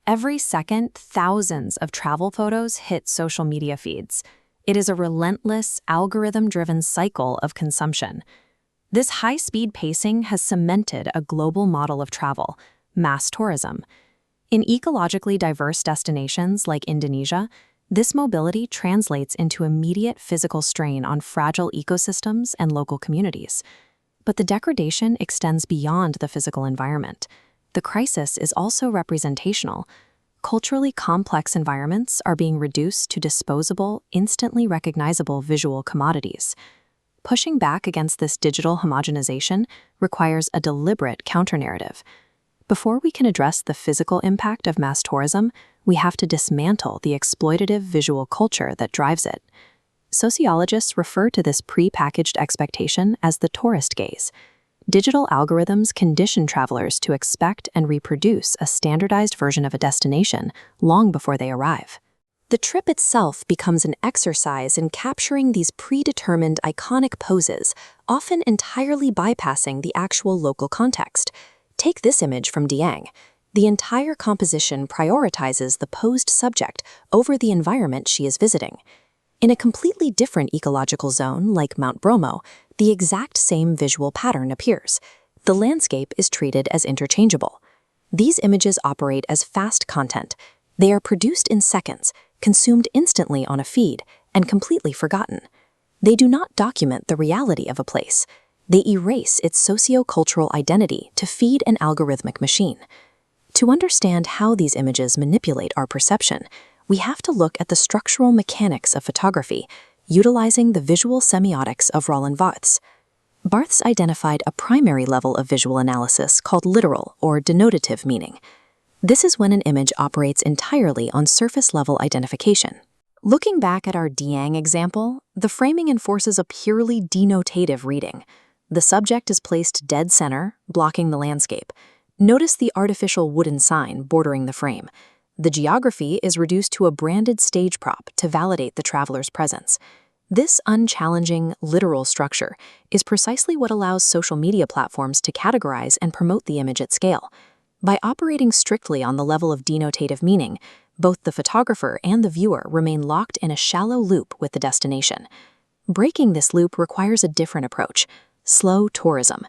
Every second, thousands of travel photos hit social media feeds. It is a relentless, algorithm-driven cycle of consumption. This high-speed pacing has cemented a global model of travel, mass tourism. In ecologically diverse destinations like Indonesia, this mobility translates into immediate physical strain on fragile ecosystems and local communities. But the degradation extends beyond the physical environment. The crisis is also representational. Culturally complex environments are being reduced to disposable, instantly recognizable visual commodities. Pushing back against this digital homogenization requires a deliberate counter-narrative. Before we can address the physical impact of mass tourism, we have to dismantle the exploitative visual culture that drives it. Sociologists refer to this pre-packaged expectation as the tourist gaze. Digital algorithms condition travelers to expect and reproduce a standardized version of a destination long before they arrive. The trip itself becomes an exercise in capturing these predetermined iconic poses, often entirely bypassing the actual local context. Take this image from Dieng. The entire composition prioritizes the posed subject over the environment she is visiting. In a completely different ecological zone, like Mount Bromo, the exact same visual pattern appears. The landscape is treated as interchangeable. These images operate as fast content. They are produced in seconds, consumed instantly on a feed, and completely forgotten. They do not document the reality of a place. They erase its socio-cultural identity to feed an algorithmic machine. To understand how these images manipulate our perception, we have to look at the structural mechanics of photography, utilizing the visual semiotics of Roland Barthes. Barthes identified a primary level of visual analysis called literal or denotative meaning. This is when an image operates entirely on surface-level identification. Looking back at our Dieng example, the framing enforces a purely denotative reading. The subject is placed dead center, blocking the landscape. Notice the artificial wooden sign bordering the frame. The geography is reduced to a branded stage prop to validate the traveler's presence. This unchallenging, literal structure is precisely what allows social media platforms to categorize and promote the image at scale. By operating strictly on the level of denotative meaning, both the photographer and the viewer remain locked in a shallow loop with the destination. Breaking this loop requires a different approach: slow tourism.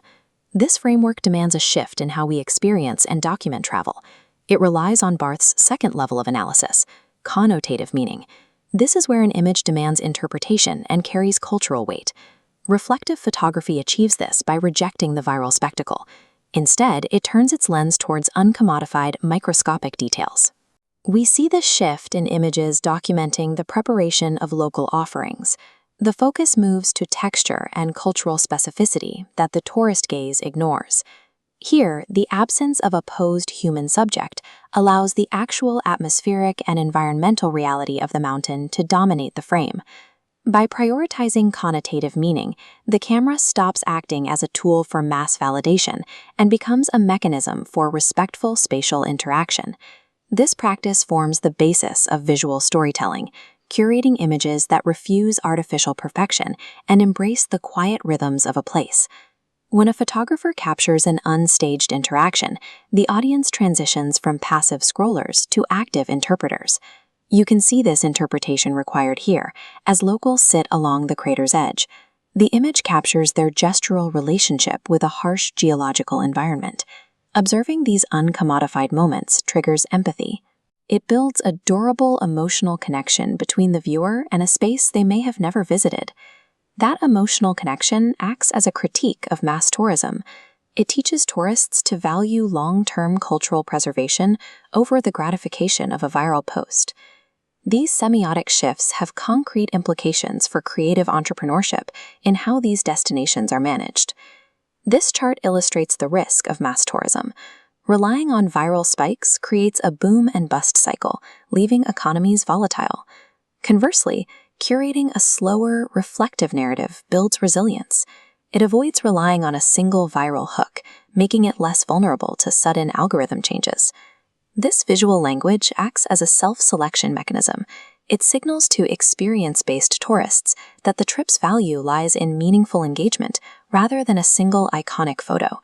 This framework demands a shift in how we experience and document travel. It relies on Barthes' second level of analysis, connotative meaning. This is where an image demands interpretation and carries cultural weight. Reflective photography achieves this by rejecting the viral spectacle. Instead, it turns its lens towards uncommodified, microscopic details. We see this shift in images documenting the preparation of local offerings. The focus moves to texture and cultural specificity that the tourist gaze ignores. Here, the absence of a posed human subject allows the actual atmospheric and environmental reality of the mountain to dominate the frame. By prioritizing connotative meaning, the camera stops acting as a tool for mass validation and becomes a mechanism for respectful spatial interaction. This practice forms the basis of visual storytelling, curating images that refuse artificial perfection and embrace the quiet rhythms of a place. When a photographer captures an unstaged interaction, the audience transitions from passive scrollers to active interpreters. You can see this interpretation required here, as locals sit along the crater's edge. The image captures their gestural relationship with a harsh geological environment. Observing these uncommodified moments triggers empathy. It builds a durable emotional connection between the viewer and a space they may have never visited. That emotional connection acts as a critique of mass tourism. It teaches tourists to value long-term cultural preservation over the gratification of a viral post. These semiotic shifts have concrete implications for creative entrepreneurship in how these destinations are managed. This chart illustrates the risk of mass tourism. Relying on viral spikes creates a boom and bust cycle, leaving economies volatile. Conversely, curating a slower, reflective narrative builds resilience. It avoids relying on a single viral hook, making it less vulnerable to sudden algorithm changes. This visual language acts as a self-selection mechanism. It signals to experience-based tourists that the trip's value lies in meaningful engagement rather than a single iconic photo.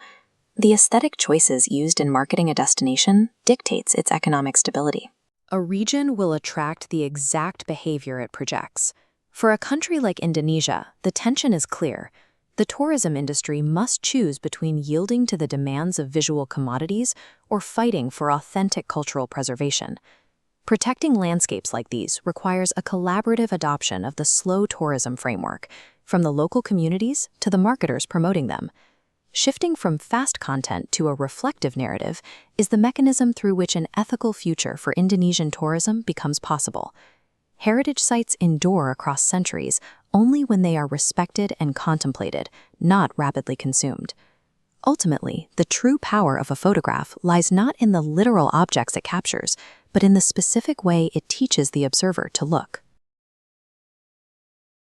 The aesthetic choices used in marketing a destination dictates its economic stability. A region will attract the exact behavior it projects. For a country like Indonesia, the tension is clear. The tourism industry must choose between yielding to the demands of visual commodities or fighting for authentic cultural preservation. Protecting landscapes like these requires a collaborative adoption of the slow tourism framework, from the local communities to the marketers promoting them. Shifting from fast content to a reflective narrative is the mechanism through which an ethical future for Indonesian tourism becomes possible. Heritage sites endure across centuries only when they are respected and contemplated, not rapidly consumed. Ultimately, the true power of a photograph lies not in the literal objects it captures, but in the specific way it teaches the observer to look.